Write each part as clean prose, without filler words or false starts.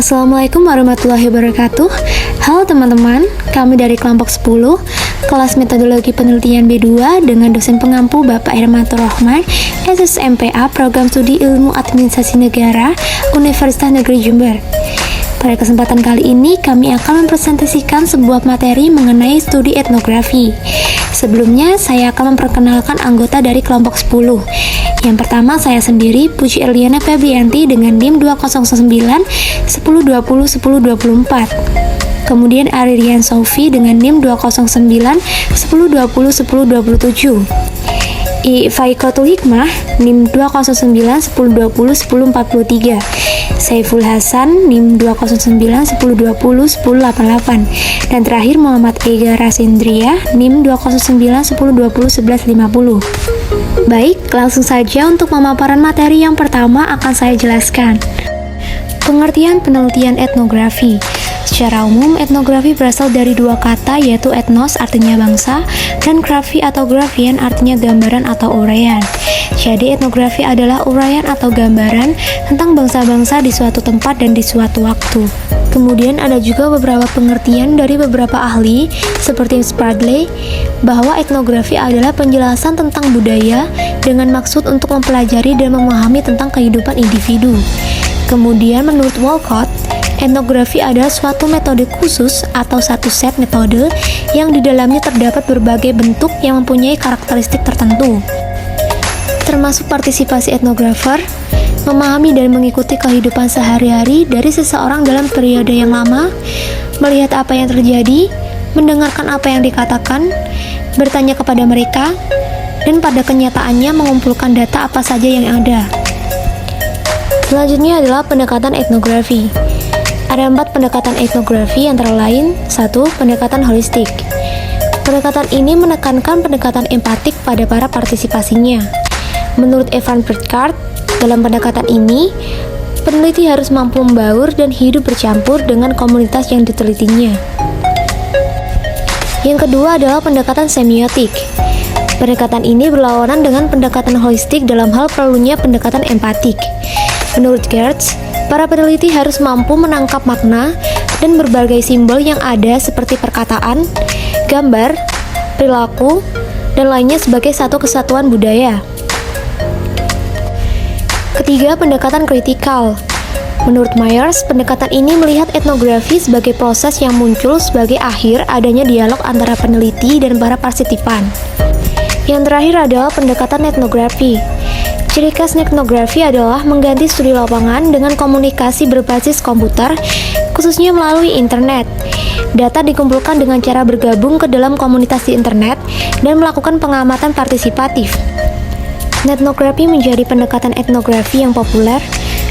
Assalamualaikum warahmatullahi wabarakatuh. Halo teman-teman, kami dari kelompok 10 kelas metodologi penelitian B2 dengan dosen pengampu Bapak Hermanto Rohman, SSMPA Program Studi Ilmu Administrasi Negara Universitas Negeri Jember. Pada kesempatan kali ini kami akan mempresentasikan sebuah materi mengenai studi etnografi. Sebelumnya saya akan memperkenalkan anggota dari kelompok 10. Yang pertama saya sendiri, Puji Erliana Febrianti dengan NIM 2009 1020 1024. Kemudian Aririan Sofi dengan NIM 209 1020 1027. Faikotul Hikmah NIM 209 1020 1043. Saiful Hasan NIM 209 1020 1088. Dan terakhir Muhammad Ega Rasendria NIM 209 1020 1150. Baik, langsung saja untuk pemaparan materi yang pertama akan saya jelaskan. Pengertian penelitian etnografi. Secara umum, etnografi berasal dari dua kata, yaitu etnos artinya bangsa, dan grafi atau grafian artinya gambaran atau uraian. Jadi, etnografi adalah uraian atau gambaran tentang bangsa-bangsa di suatu tempat dan di suatu waktu. Kemudian ada juga beberapa pengertian dari beberapa ahli, seperti Spradley, bahwa etnografi adalah penjelasan tentang budaya dengan maksud untuk mempelajari dan memahami tentang kehidupan individu. Kemudian menurut Walcott, etnografi adalah suatu metode khusus atau satu set metode yang di dalamnya terdapat berbagai bentuk yang mempunyai karakteristik tertentu, termasuk partisipasi etnografer, memahami dan mengikuti kehidupan sehari-hari dari seseorang dalam periode yang lama, melihat apa yang terjadi, mendengarkan apa yang dikatakan, bertanya kepada mereka, dan pada kenyataannya mengumpulkan data apa saja yang ada. Selanjutnya adalah pendekatan etnografi. Ada 4 pendekatan etnografi antara lain: 1. Pendekatan holistik. Pendekatan ini menekankan pendekatan empatik pada para partisipasinya. Menurut Evan Burkhardt, dalam pendekatan ini, peneliti harus mampu membaur dan hidup bercampur dengan komunitas yang ditelitinya. Yang kedua adalah pendekatan semiotik. Pendekatan ini berlawanan dengan pendekatan holistik dalam hal perlunya pendekatan empatik. Menurut Gertz, para peneliti harus mampu menangkap makna dan berbagai simbol yang ada seperti perkataan, gambar, perilaku, dan lainnya sebagai satu kesatuan budaya. Ketiga, pendekatan kritikal. Menurut Myers, pendekatan ini melihat etnografi sebagai proses yang muncul sebagai akhir adanya dialog antara peneliti dan para partisipan. Yang terakhir adalah pendekatan etnografi. Ciri khas etnografi adalah mengganti studi lapangan dengan komunikasi berbasis komputer, khususnya melalui internet. Data dikumpulkan dengan cara bergabung ke dalam komunitas di internet dan melakukan pengamatan partisipatif. Etnografi menjadi pendekatan etnografi yang populer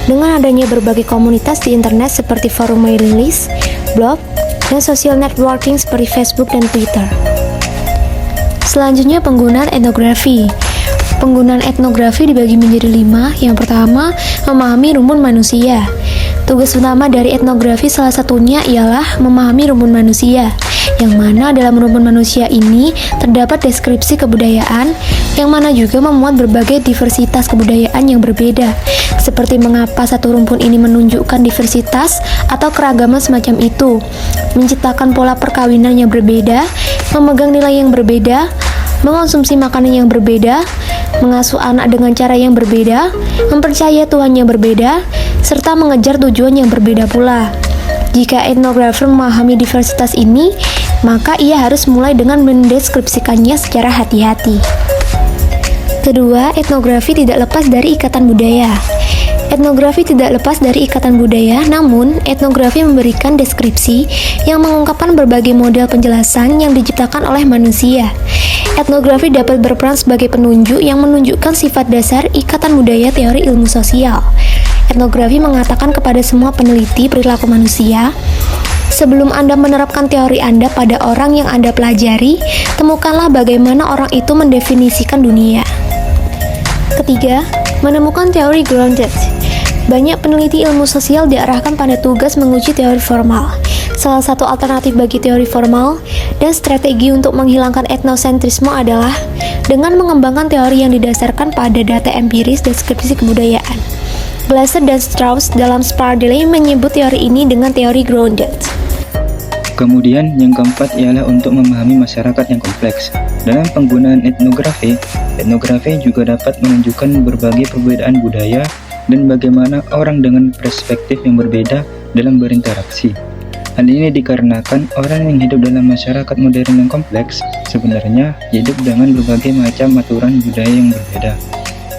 dengan adanya berbagai komunitas di internet seperti forum mailing list, blog, dan social networking seperti Facebook dan Twitter. Selanjutnya, penggunaan etnografi. Penggunaan etnografi dibagi menjadi 5. Yang pertama, memahami rumun manusia. Tugas utama dari etnografi salah satunya ialah memahami rumun manusia, yang mana dalam rumun manusia ini terdapat deskripsi kebudayaan, yang mana juga memuat berbagai diversitas kebudayaan yang berbeda, seperti mengapa satu rumpun ini menunjukkan diversitas atau keragaman semacam itu, menciptakan pola perkawinan yang berbeda, memegang nilai yang berbeda, mengonsumsi makanan yang berbeda, mengasuh anak dengan cara yang berbeda, mempercayai Tuhan yang berbeda, serta mengejar tujuan yang berbeda pula. Jika etnografer memahami diversitas ini, maka ia harus mulai dengan mendeskripsikannya secara hati-hati. Kedua, etnografi tidak lepas dari ikatan budaya. Etnografi tidak lepas dari ikatan budaya, namun etnografi memberikan deskripsi yang mengungkapkan berbagai model penjelasan yang diciptakan oleh manusia. Etnografi dapat berperan sebagai penunjuk yang menunjukkan sifat dasar ikatan budaya teori ilmu sosial. Etnografi mengatakan kepada semua peneliti perilaku manusia, sebelum Anda menerapkan teori Anda pada orang yang Anda pelajari, temukanlah bagaimana orang itu mendefinisikan dunia. Ketiga, menemukan teori grounded. Banyak peneliti ilmu sosial diarahkan pada tugas menguji teori formal. Salah satu alternatif bagi teori formal dan strategi untuk menghilangkan etnosentrisme adalah dengan mengembangkan teori yang didasarkan pada data empiris deskripsi kebudayaan. Glasser dan Strauss dalam Spardeley menyebut teori ini dengan teori grounded. Kemudian yang keempat ialah untuk memahami masyarakat yang kompleks. Dalam penggunaan etnografi juga dapat menunjukkan berbagai perbedaan budaya dan bagaimana orang dengan perspektif yang berbeda dalam berinteraksi. Hal ini dikarenakan orang yang hidup dalam masyarakat modern yang kompleks sebenarnya hidup dengan berbagai macam aturan budaya yang berbeda.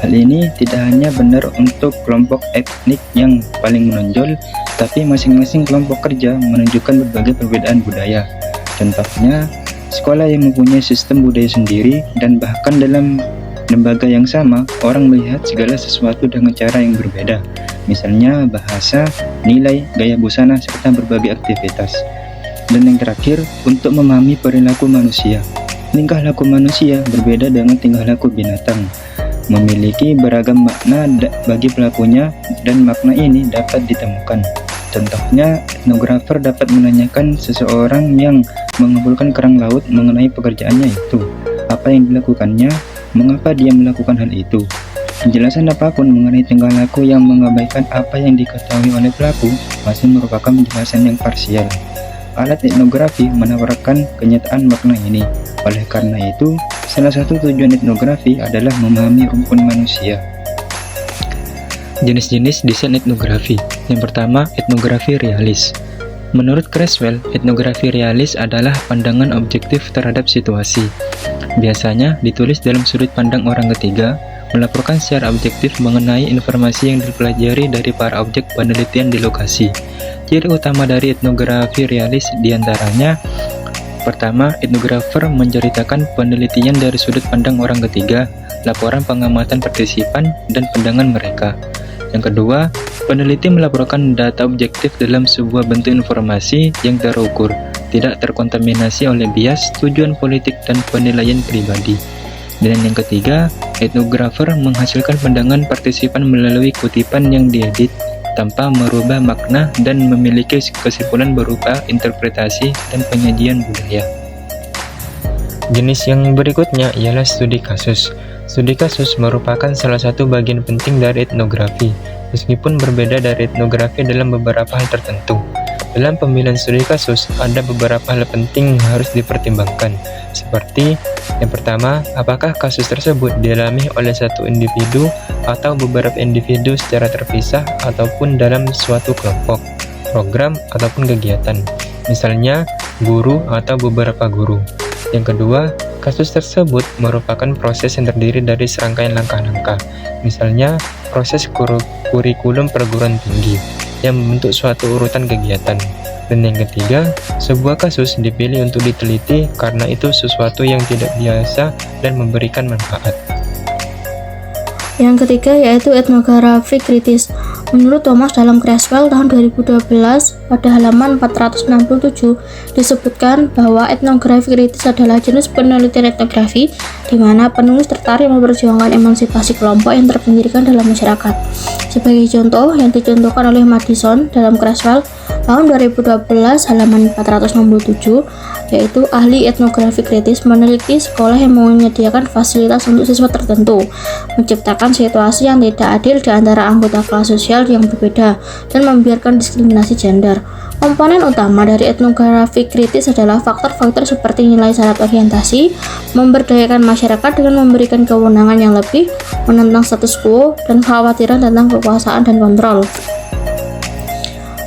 Hal ini tidak hanya benar untuk kelompok etnik yang paling menonjol, tapi masing-masing kelompok kerja menunjukkan berbagai perbedaan budaya. Contohnya, sekolah yang mempunyai sistem budaya sendiri dan bahkan dalam lembaga yang sama, orang melihat segala sesuatu dengan cara yang berbeda. Misalnya bahasa, nilai, gaya busana, serta berbagai aktivitas. Dan yang terakhir, untuk memahami perilaku manusia. Tingkah laku manusia berbeda dengan tingkah laku binatang, memiliki beragam makna bagi pelakunya, dan makna ini dapat ditemukan. Contohnya, etnografer dapat menanyakan seseorang yang mengumpulkan kerang laut mengenai pekerjaannya itu, apa yang dilakukannya, mengapa dia melakukan hal itu. Penjelasan apapun mengenai tingkah laku yang mengabaikan apa yang diketahui oleh pelaku masih merupakan penjelasan yang parsial. Alat etnografi menawarkan kenyataan makna ini. Oleh karena itu, salah satu tujuan etnografi adalah memahami rumpun manusia. Jenis-jenis desain etnografi. Yang pertama, etnografi realis. Menurut Creswell, etnografi realis adalah pandangan objektif terhadap situasi. Biasanya ditulis dalam sudut pandang orang ketiga, melaporkan secara objektif mengenai informasi yang dipelajari dari para objek penelitian di lokasi. Ciri utama dari etnografi realis diantaranya: pertama, etnografer menceritakan penelitian dari sudut pandang orang ketiga, laporan pengamatan partisipan, dan pandangan mereka. Yang kedua, peneliti melaporkan data objektif dalam sebuah bentuk informasi yang terukur, tidak terkontaminasi oleh bias, tujuan politik, dan penilaian pribadi. Dan yang ketiga, etnografer menghasilkan pandangan partisipan melalui kutipan yang diedit, tanpa merubah makna dan memiliki kesimpulan berupa interpretasi dan penyajian budaya. Jenis yang berikutnya ialah studi kasus. Studi kasus merupakan salah satu bagian penting dari etnografi, meskipun berbeda dari etnografi dalam beberapa hal tertentu. Dalam pemilihan studi kasus, ada beberapa hal penting yang harus dipertimbangkan, seperti yang pertama, apakah kasus tersebut dialami oleh satu individu atau beberapa individu secara terpisah ataupun dalam suatu kelompok, program, ataupun kegiatan, misalnya guru atau beberapa guru. Yang kedua, kasus tersebut merupakan proses yang terdiri dari serangkaian langkah-langkah, misalnya proses kurikulum perguruan tinggi yang membentuk suatu urutan kegiatan. Dan yang ketiga, sebuah kasus dipilih untuk diteliti karena itu sesuatu yang tidak biasa dan memberikan manfaat. Yang ketiga yaitu etnografi kritis. Menurut Thomas dalam Creswell tahun 2012 pada halaman 467 disebutkan bahwa etnografi kritis adalah jenis penelitian etnografi di mana penulis tertarik memperjuangkan emansipasi kelompok yang terpinggirkan dalam masyarakat. Sebagai contoh yang dicontohkan oleh Madison dalam Creswell tahun 2012 halaman 467, yaitu ahli etnografi kritis meneliti sekolah yang menyediakan fasilitas untuk siswa tertentu, menciptakan situasi yang tidak adil di antara anggota kelas sosial yang berbeda, dan membiarkan diskriminasi gender. Komponen utama dari etnografi kritis adalah faktor-faktor seperti nilai syarat orientasi, memberdayakan masyarakat dengan memberikan kewenangan yang lebih, menentang status quo, dan kekhawatiran tentang kekuasaan dan kontrol.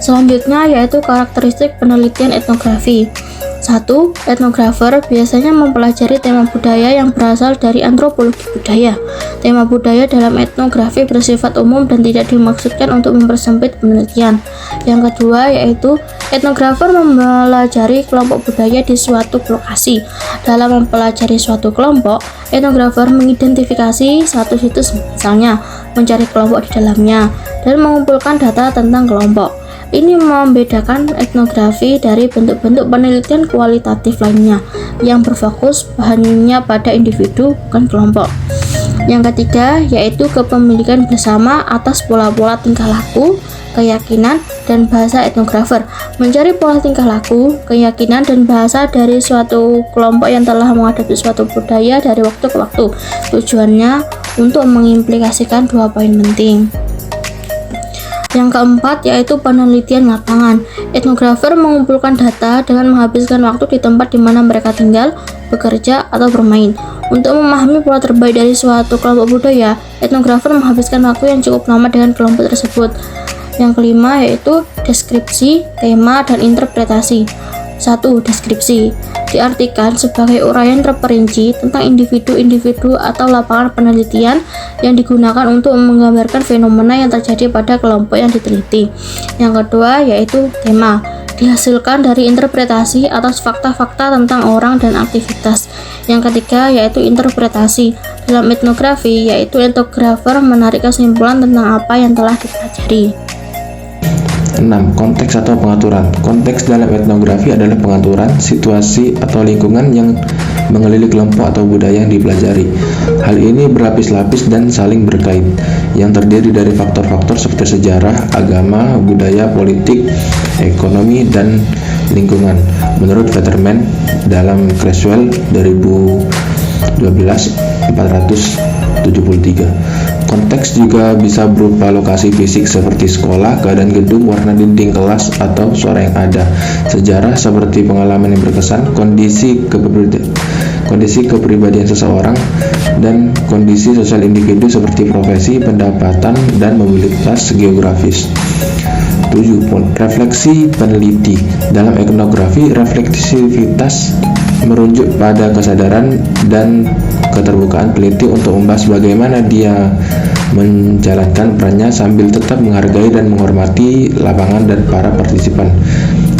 Selanjutnya yaitu karakteristik penelitian etnografi. 1. Etnografer biasanya mempelajari tema budaya yang berasal dari antropologi budaya. Tema budaya dalam etnografi bersifat umum dan tidak dimaksudkan untuk mempersempit penelitian. Yang kedua yaitu etnografer mempelajari kelompok budaya di suatu lokasi. Dalam mempelajari suatu kelompok, etnografer mengidentifikasi satu situs, misalnya mencari kelompok di dalamnya, dan mengumpulkan data tentang kelompok. Ini membedakan etnografi dari bentuk-bentuk penelitian kualitatif lainnya yang berfokus hanya pada individu, bukan kelompok. Yang ketiga yaitu kepemilikan bersama atas pola-pola tingkah laku, keyakinan, dan bahasa etnografer. Mencari pola tingkah laku, keyakinan, dan bahasa dari suatu kelompok yang telah menghadapi suatu budaya dari waktu ke waktu. Tujuannya untuk mengimplikasikan dua poin penting. Yang keempat yaitu penelitian lapangan. Etnografer mengumpulkan data dengan menghabiskan waktu di tempat di mana mereka tinggal, bekerja, atau bermain. Untuk memahami pola terbaik dari suatu kelompok budaya, etnografer menghabiskan waktu yang cukup lama dengan kelompok tersebut. Yang kelima yaitu deskripsi, tema, dan interpretasi. 1. Deskripsi diartikan sebagai uraian terperinci tentang individu-individu atau lapangan penelitian yang digunakan untuk menggambarkan fenomena yang terjadi pada kelompok yang diteliti. Yang kedua yaitu tema, dihasilkan dari interpretasi atas fakta-fakta tentang orang dan aktivitas. Yang ketiga yaitu interpretasi. Dalam etnografi, yaitu etnografer menarik kesimpulan tentang apa yang telah dipelajari. 6. Konteks atau pengaturan. Konteks dalam etnografi adalah pengaturan, situasi, atau lingkungan yang mengelilingi kelompok atau budaya yang dipelajari. Hal ini berlapis-lapis dan saling berkait, yang terdiri dari faktor-faktor seperti sejarah, agama, budaya, politik, ekonomi, dan lingkungan. Menurut Vetterman dalam Creswell 2012 473. Konteks juga bisa berupa lokasi fisik seperti sekolah, keadaan gedung, warna dinding kelas, atau suara yang ada. Sejarah seperti pengalaman yang berkesan, kondisi kepribadian seseorang, dan kondisi sosial individu seperti profesi, pendapatan, dan mobilitas geografis. 7. Refleksi peneliti. Dalam etnografi, refleksivitas merujuk pada kesadaran dan keterbukaan peneliti untuk membahas bagaimana dia menjalankan perannya sambil tetap menghargai dan menghormati lapangan dan para partisipan.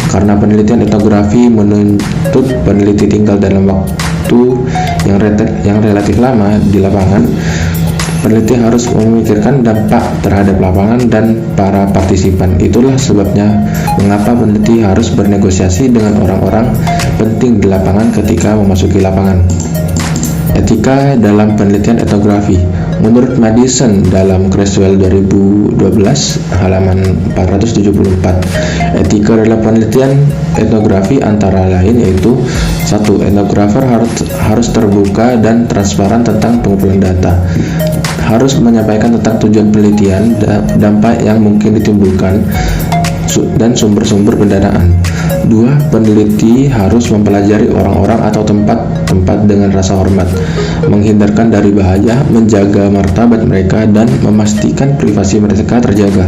Karena penelitian etnografi menuntut peneliti tinggal dalam waktu yang relatif lama di lapangan, peneliti harus memikirkan dampak terhadap lapangan dan para partisipan. Itulah sebabnya mengapa peneliti harus bernegosiasi dengan orang-orang penting di lapangan ketika memasuki lapangan. Etika dalam penelitian etnografi. Menurut Madison dalam Creswell 2012 halaman 474, etika dalam penelitian etnografi antara lain yaitu 1. Etnografer harus terbuka dan transparan tentang pengumpulan data, harus menyampaikan tentang tujuan penelitian, dampak yang mungkin ditimbulkan, dan sumber-sumber pendanaan. 2. Peneliti harus mempelajari orang-orang atau tempat-tempat dengan rasa hormat, menghindarkan dari bahaya, menjaga martabat mereka, dan memastikan privasi mereka terjaga.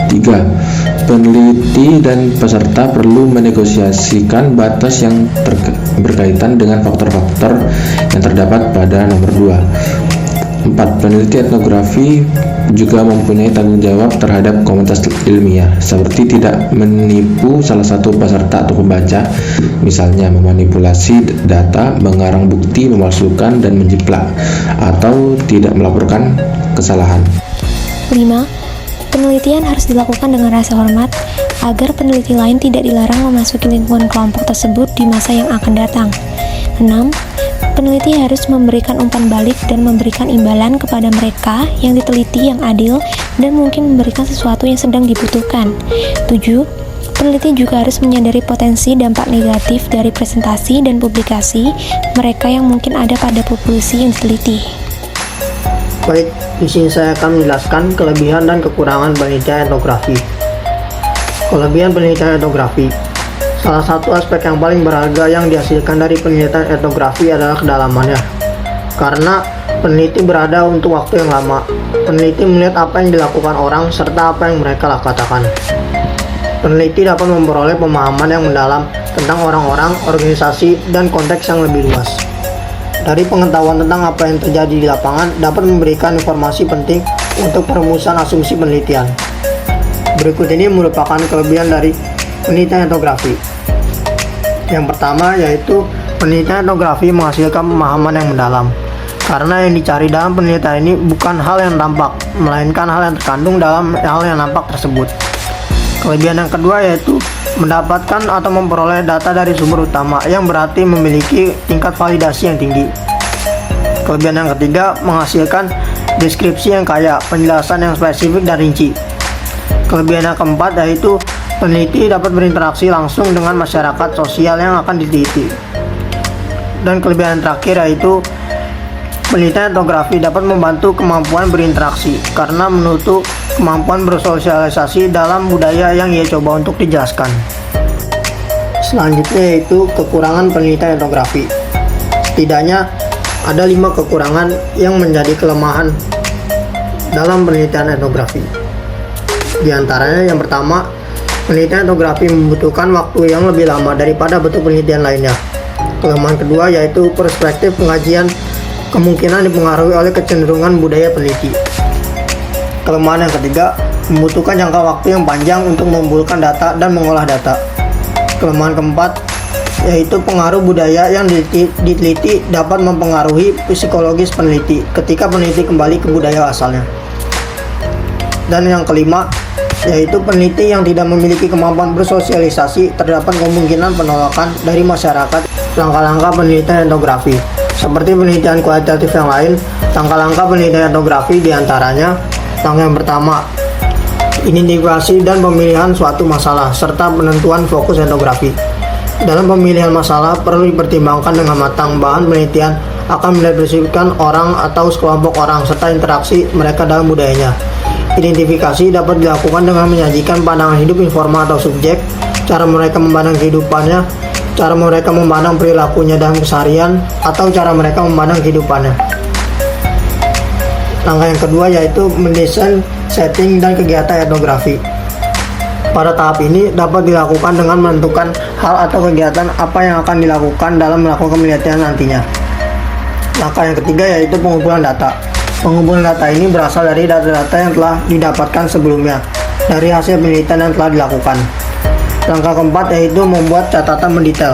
3. Peneliti dan peserta perlu menegosiasikan batas yang berkaitan dengan faktor-faktor yang terdapat pada nomor 2. 4. Peneliti etnografi juga mempunyai tanggung jawab terhadap komunitas ilmiah, seperti tidak menipu salah satu peserta atau pembaca, misalnya memanipulasi data, mengarang bukti, memalsukan, dan menjiplak, atau tidak melaporkan kesalahan. 5. Penelitian harus dilakukan dengan rasa hormat agar peneliti lain tidak dilarang memasuki lingkungan kelompok tersebut di masa yang akan datang. 6. Peneliti harus memberikan umpan balik dan memberikan imbalan kepada mereka yang diteliti yang adil dan mungkin memberikan sesuatu yang sedang dibutuhkan. 7. Peneliti juga harus menyadari potensi dampak negatif dari presentasi dan publikasi mereka yang mungkin ada pada populasi yang diteliti. Baik, di sini saya akan menjelaskan kelebihan dan kekurangan penelitian etnografi. Kelebihan penelitian etnografi. Salah satu aspek yang paling berharga yang dihasilkan dari penelitian etnografi adalah kedalamannya. Karena peneliti berada untuk waktu yang lama, peneliti melihat apa yang dilakukan orang serta apa yang mereka katakan. Peneliti dapat memperoleh pemahaman yang mendalam tentang orang-orang, organisasi, dan konteks yang lebih luas. Dari pengetahuan tentang apa yang terjadi di lapangan dapat memberikan informasi penting untuk perumusan asumsi penelitian. Berikut ini merupakan kelebihan dari penelitian etnografi. Yang pertama yaitu penelitian etnografi menghasilkan pemahaman yang mendalam. Karena yang dicari dalam penelitian ini bukan hal yang tampak, melainkan hal yang terkandung dalam hal yang nampak tersebut. Kelebihan yang kedua yaitu mendapatkan atau memperoleh data dari sumber utama yang berarti memiliki tingkat validasi yang tinggi. Kelebihan yang ketiga menghasilkan deskripsi yang kaya, penjelasan yang spesifik dan rinci. Kelebihan yang keempat yaitu peneliti dapat berinteraksi langsung dengan masyarakat sosial yang akan diteliti. Dan kelebihan yang terakhir yaitu penelitian etnografi dapat membantu kemampuan berinteraksi karena menuntut kemampuan bersosialisasi dalam budaya yang ia coba untuk dijelaskan. Selanjutnya yaitu kekurangan penelitian etnografi. Setidaknya ada 5 kekurangan yang menjadi kelemahan dalam penelitian etnografi. Di antaranya yang pertama, penelitian etnografi membutuhkan waktu yang lebih lama daripada bentuk penelitian lainnya. Kelemahan kedua yaitu perspektif pengajian kemungkinan dipengaruhi oleh kecenderungan budaya peneliti. Kelemahan yang ketiga, membutuhkan jangka waktu yang panjang untuk mengumpulkan data dan mengolah data. Kelemahan keempat, yaitu pengaruh budaya yang diteliti dapat mempengaruhi psikologis peneliti ketika peneliti kembali ke budaya asalnya. Dan yang kelima, yaitu peneliti yang tidak memiliki kemampuan bersosialisasi, terdapat kemungkinan penolakan dari masyarakat. Langkah-langkah penelitian etnografi seperti penelitian kualitatif yang lain, langkah-langkah penelitian etnografi diantaranya: langkah yang pertama, identifikasi dan pemilihan suatu masalah serta penentuan fokus etnografi. Dalam pemilihan masalah perlu dipertimbangkan dengan matang bahan penelitian akan merepresentasikan orang atau sekelompok orang serta interaksi mereka dalam budayanya. Identifikasi dapat dilakukan dengan menyajikan pandangan hidup informal atau subjek, cara mereka memandang kehidupannya, cara mereka memandang perilakunya dalam keseharian, atau cara mereka memandang kehidupannya. Langkah yang kedua yaitu mendesain setting dan kegiatan etnografi. Pada tahap ini dapat dilakukan dengan menentukan hal atau kegiatan apa yang akan dilakukan dalam melakukan penelitian nantinya. Langkah yang ketiga yaitu pengumpulan data. Pengumpulan data ini berasal dari data-data yang telah didapatkan sebelumnya dari hasil penelitian yang telah dilakukan. Langkah keempat yaitu membuat catatan mendetail.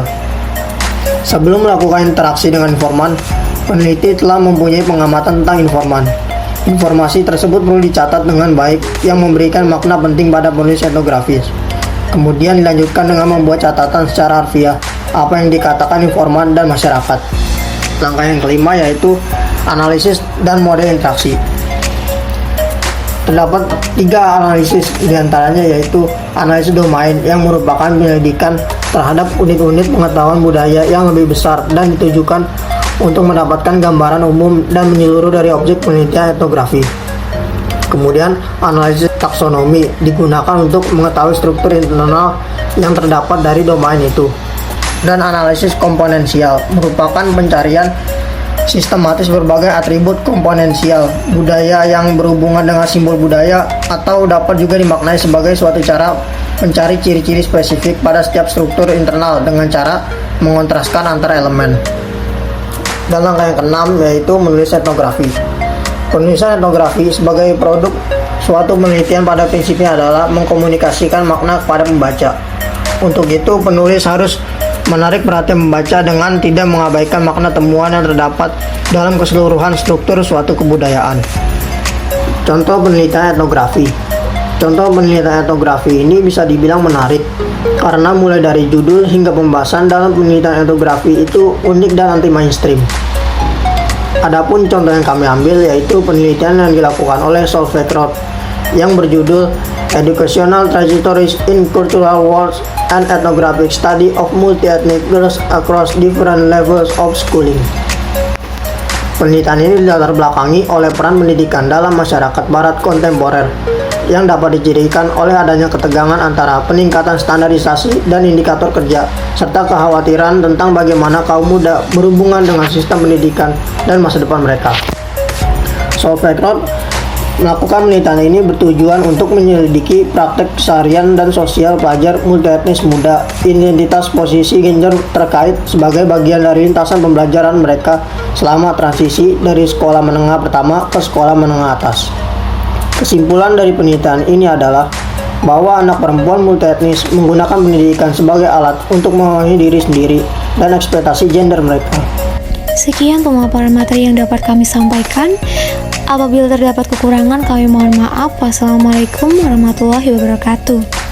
Sebelum melakukan interaksi dengan informan, peneliti telah mempunyai pengamatan tentang informan. Informasi tersebut perlu dicatat dengan baik yang memberikan makna penting pada penulis etnografis. Kemudian dilanjutkan dengan membuat catatan secara harfiah apa yang dikatakan informan dan masyarakat. Langkah yang kelima yaitu analisis dan model interaksi. Terdapat 3 analisis diantaranya yaitu analisis domain yang merupakan penyelidikan terhadap unit-unit pengetahuan budaya yang lebih besar dan ditujukan untuk mendapatkan gambaran umum dan menyeluruh dari objek penelitian etnografi. Kemudian analisis taksonomi digunakan untuk mengetahui struktur internal yang terdapat dari domain itu. Dan analisis komponensial merupakan pencarian sistematis berbagai atribut komponensial budaya yang berhubungan dengan simbol budaya, atau dapat juga dimaknai sebagai suatu cara mencari ciri-ciri spesifik pada setiap struktur internal dengan cara mengontraskan antara elemen. Dan langkah yang keenam yaitu menulis etnografi. Penulisan etnografi sebagai produk suatu penelitian pada prinsipnya adalah mengkomunikasikan makna kepada pembaca. Untuk itu penulis harus menarik perhatian pembaca dengan tidak mengabaikan makna temuan yang terdapat dalam keseluruhan struktur suatu kebudayaan. Contoh penelitian etnografi. Contoh penelitian etnografi ini bisa dibilang menarik karena mulai dari judul hingga pembahasan dalam penelitian etnografi itu unik dan anti mainstream. Adapun contoh yang kami ambil yaitu penelitian yang dilakukan oleh Solveig Roth yang berjudul Educational Trajectories in Cultural Wars and Ethnographic Study of Multi-Ethnic Girls Across Different Levels of Schooling. Penelitian ini dilatar belakangi oleh peran pendidikan dalam masyarakat barat kontemporer yang dapat dicirikan oleh adanya ketegangan antara peningkatan standarisasi dan indikator kerja, serta kekhawatiran tentang bagaimana kaum muda berhubungan dengan sistem pendidikan dan masa depan mereka. Solveig Roth melakukan penelitian ini bertujuan untuk menyelidiki praktek keseharian dan sosial pelajar multietnis muda, identitas posisi gender terkait sebagai bagian dari lintasan pembelajaran mereka selama transisi dari sekolah menengah pertama ke sekolah menengah atas. Kesimpulan dari penelitian ini adalah bahwa anak perempuan multietnis menggunakan pendidikan sebagai alat untuk memenuhi diri sendiri dan ekspektasi gender mereka. Sekian pemaparan materi yang dapat kami sampaikan. Apabila terdapat kekurangan, kami mohon maaf. Wassalamualaikum warahmatullahi wabarakatuh.